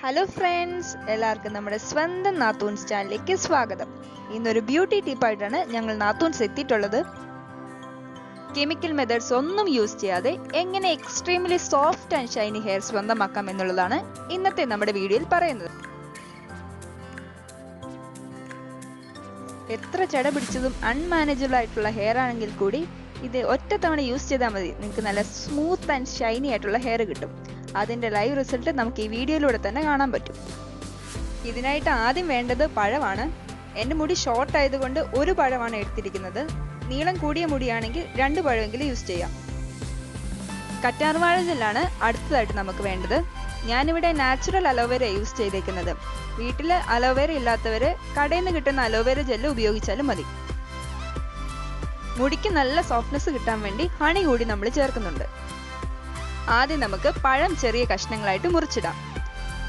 Hello friends, എല്ലാവർക്കും നമ്മുടെ സ്വന്തം നാത്തൂൻസ് ചാനലിലേക്ക് സ്വാഗതം. ഇന്നൊരു ബ്യൂട്ടി ടിപ്പായിട്ടാണ് ഞങ്ങൾ നാത്തൂൻസ് എത്തിയിട്ടുള്ളത്. കെമിക്കൽ മെത്തേഡ്സ് ഒന്നും യൂസ് ചെയ്യാതെ എങ്ങനെ extremely soft and Shiny hair സ്വന്തമാക്കാം എന്നുള്ളതാണ് ഇന്നത്തെ നമ്മുടെ വീഡിയോയിൽ പറയുന്നത്. എത്ര ചെട പിടിച്ചതും അൺമാനേജബിൾ ആയിട്ടുള്ള ഹെയർ ആണെങ്കിൽ കൂടി ഇത് ഒറ്റ തവണ യൂസ് ചെയ്താൽ മതി, നിങ്ങൾക്ക് നല്ല സ്മൂത്ത് ആൻഡ് ഷൈനി ആയിട്ടുള്ള ഹെയർ കിട്ടും. അതിൻ്റെ ലൈവ് റിസൾട്ട് നമുക്ക് ഈ വീഡിയോയിലൂടെ തന്നെ കാണാൻ പറ്റും. ഇതിനായിട്ട് ആദ്യം വേണ്ടത് പഴമാണ്. എൻ്റെ മുടി ഷോർട്ട് ആയതുകൊണ്ട് ഒരു പഴമാണ് എടുത്തിരിക്കുന്നത്. നീളം കൂടിയ മുടിയാണെങ്കിൽ 2 പഴമെങ്കിലും യൂസ് ചെയ്യാം. കറ്റാർവാഴ ജെല്ലാണ് അടുത്തതായിട്ട് നമുക്ക് വേണ്ടത്. ഞാനിവിടെ നാച്ചുറൽ അലോവേര യൂസ് ചെയ്തേക്കുന്നത്. വീട്ടിൽ അലോവേര ഇല്ലാത്തവർ കടയിൽ നിന്ന് കിട്ടുന്ന അലോവേര ജെല്ല് ഉപയോഗിച്ചാലും മതി. മുടിക്ക് നല്ല സോഫ്റ്റ്നെസ് കിട്ടാൻ വേണ്ടി ഹണി കൂടി നമ്മൾ ചേർക്കുന്നുണ്ട്. ആദ്യം നമുക്ക് പഴം ചെറിയ കഷ്ണങ്ങളായിട്ട് മുറിച്ചിടാം.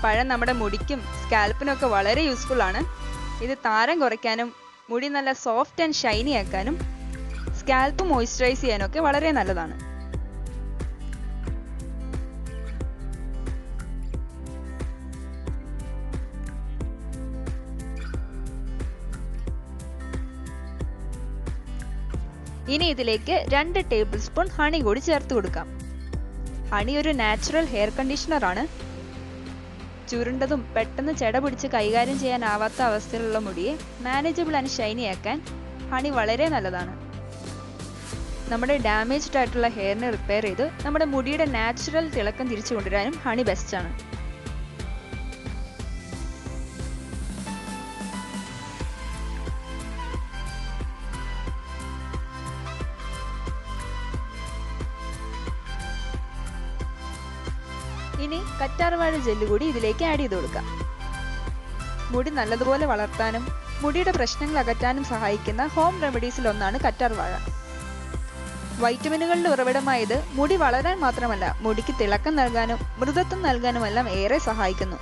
പഴം നമ്മുടെ മുടിക്കും സ്കാൽപ്പിനും ഒക്കെ വളരെ യൂസ്ഫുൾ ആണ്. ഇത് താരം കുറയ്ക്കാനും മുടി നല്ല സോഫ്റ്റ് ആൻഡ് ഷൈനി ആക്കാനും സ്കാൽപ്പ് മോയ്സ്ചറൈസ് ചെയ്യാനും ഒക്കെ വളരെ നല്ലതാണ്. ഇനി ഇതിലേക്ക് 2 ടേബിൾ സ്പൂൺ ഹണി കൂടി ചേർത്ത് കൊടുക്കാം. ഹണി ഒരു നാച്ചുറൽ ഹെയർ കണ്ടീഷണർ ആണ്. ചുരുണ്ടതും പെട്ടെന്ന് ചെട പിടിച്ച് കൈകാര്യം ചെയ്യാനാവാത്ത അവസ്ഥയിലുള്ള മുടിയെ മാനേജബിൾ ആൻഡ് ഷൈനി ആക്കാൻ ഹണി വളരെ നല്ലതാണ്. നമ്മുടെ ഡാമേജ്ഡ് ആയിട്ടുള്ള ഹെയറിനെ റിപ്പയർ ചെയ്ത് നമ്മുടെ മുടിയുടെ നാച്ചുറൽ തിളക്കം തിരിച്ചു കൊണ്ടുവരാനും ഹണി ബെസ്റ്റ് ആണ്. ഇനി കറ്റാർവാഴ ജെല്ല് കൂടി ഇതിലേക്ക് ആഡ് ചെയ്ത് കൊടുക്കാം. മുടി നല്ലതുപോലെ വളർത്താനും മുടിയുടെ പ്രശ്നങ്ങൾ അകറ്റാനും സഹായിക്കുന്ന ഹോം റെമഡീസിൽ ഒന്നാണ് കറ്റാർവാഴ. വൈറ്റമിനുകളുടെ ഉറവിടമായത് മുടി വളരാൻ മാത്രമല്ല, മുടിക്ക് തിളക്കം നൽകാനും മൃദുത്വം നൽകാനുമെല്ലാം ഏറെ സഹായിക്കുന്നു.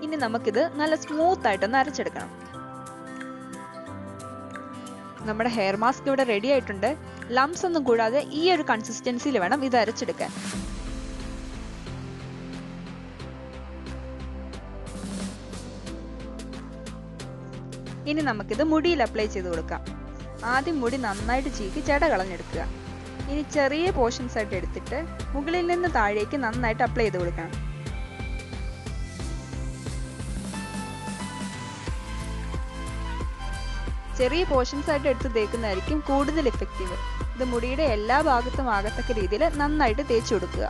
ഇനി നമുക്കിത് നല്ല സ്മൂത്ത് ആയിട്ടൊന്ന് അരച്ചെടുക്കണം. നമ്മുടെ ഹെയർ മാസ്ക് ഇവിടെ റെഡി ആയിട്ടുണ്ട്. ലംസ് ഒന്നും കൂടാതെ ഈ ഒരു കൺസിസ്റ്റൻസിയിൽ വേണം ഇത് അരച്ചെടുക്കാൻ. ഇനി നമുക്കിത് മുടിയിൽ അപ്ലൈ ചെയ്ത് കൊടുക്കാം. ആദ്യം മുടി നന്നായിട്ട് ചീക്കി ചെട കളഞ്ഞെടുക്കുക. ഇനി ചെറിയ പോർഷൻസ് ആയിട്ട് എടുത്തിട്ട് മുകളിൽ നിന്ന് താഴേക്ക് നന്നായിട്ട് അപ്ലൈ ചെയ്ത് കൊടുക്കണം. ചെറിയ പോർഷൻസ് ആയിട്ട് എടുത്ത് തേക്കുന്നതായിരിക്കും കൂടുതൽ എഫക്റ്റീവ്. ഇത് മുടിയുടെ എല്ലാ ഭാഗത്തും ആകത്തക്ക രീതിയിൽ നന്നായിട്ട് തേച്ചു കൊടുക്കുക.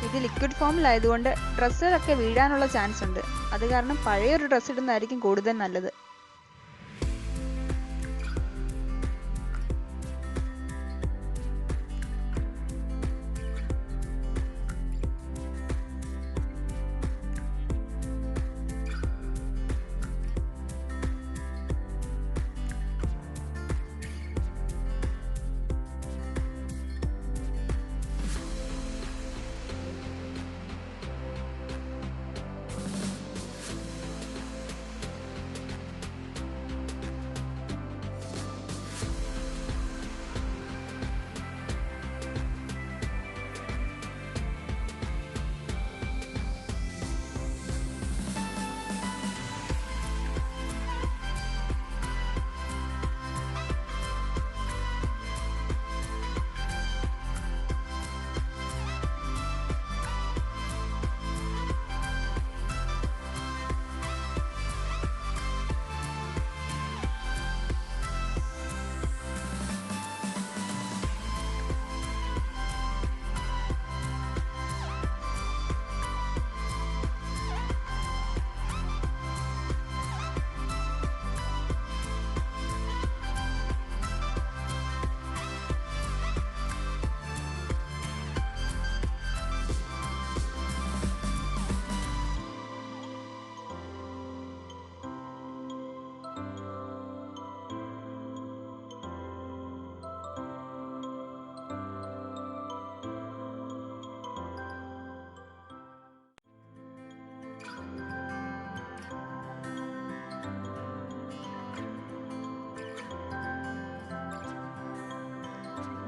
ഇത് ലിക്വിഡ് ഫോമിലായതുകൊണ്ട് ഡ്രസ്സിലൊക്കെ വീഴാനുള്ള ചാൻസ് ഉണ്ട്. അത് കാരണം പഴയൊരു ഡ്രസ്സ് ഇടുന്നതായിരിക്കും കൂടുതൽ നല്ലത്.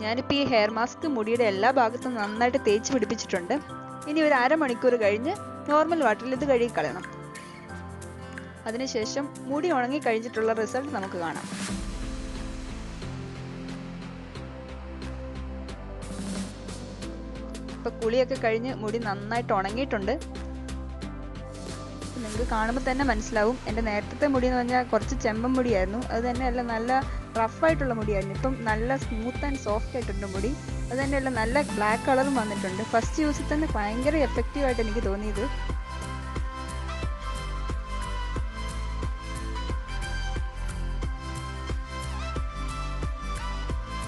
ഞാനിപ്പോൾ ഈ ഹെയർ മാസ്ക് മുടിയുടെ എല്ലാ ഭാഗത്തും നന്നായിട്ട് തേച്ച് പിടിപ്പിച്ചിട്ടുണ്ട്. ഇനി ഒരു അരമണിക്കൂർ കഴിഞ്ഞ് നോർമൽ വാട്ടറിൽ ഇത് കഴുകി കളയണം. അതിനുശേഷം മുടി ഉണങ്ങി കഴിഞ്ഞിട്ടുള്ള റിസൾട്ട് നമുക്ക് കാണാം. ഇപ്പൊ കുളിയൊക്കെ കഴിഞ്ഞ് മുടി നന്നായിട്ട് ഉണങ്ങിയിട്ടുണ്ട്. നിങ്ങൾക്ക് കാണുമ്പോൾ തന്നെ മനസ്സിലാവും. എൻ്റെ നേരത്തെ മുടി എന്ന് പറഞ്ഞാൽ കുറച്ച് ചെമ്പൻ മുടിയായിരുന്നു. അത് തന്നെയല്ല നല്ല റഫായിട്ടുള്ള മുടിയായിരുന്നു. ഇപ്പം നല്ല സ്മൂത്ത് ആൻഡ് സോഫ്റ്റ് ആയിട്ടുണ്ട് മുടി. അത് തന്നെയല്ല നല്ല ബ്ലാക്ക് കളറും വന്നിട്ടുണ്ട്. ഫസ്റ്റ് യൂസിൽ തന്നെ ഭയങ്കര എഫക്റ്റീവായിട്ട് എനിക്ക് തോന്നിയത്.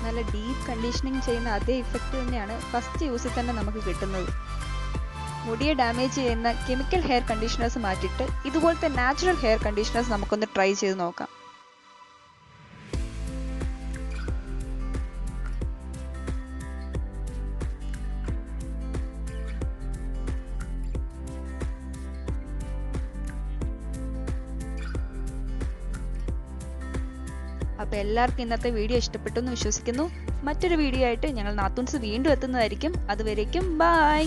നല്ല ഡീപ്പ് കണ്ടീഷനിങ് ചെയ്യുന്ന അതേ ഇഫക്റ്റ് തന്നെയാണ് ഫസ്റ്റ് യൂസിൽ തന്നെ നമുക്ക് കിട്ടുന്നത്. മുടിയെ ഡാമേജ് ചെയ്യുന്ന കെമിക്കൽ ഹെയർ കണ്ടീഷണേഴ്സ് മാറ്റിയിട്ട് ഇതുപോലത്തെ നാച്ചുറൽ ഹെയർ കണ്ടീഷണേഴ്സ് നമുക്കൊന്ന് ട്രൈ ചെയ്ത് നോക്കാം. അപ്പോൾ എല്ലാവർക്കും ഇന്നത്തെ വീഡിയോ ഇഷ്ടപ്പെട്ടു എന്ന് വിശ്വസിക്കുന്നു. മറ്റൊരു വീഡിയോ ആയിട്ട് ഞങ്ങൾ നാത്തൂൻസ് വീണ്ടും എത്തുന്നതായിരിക്കും. അതുവരേക്കും ബൈ.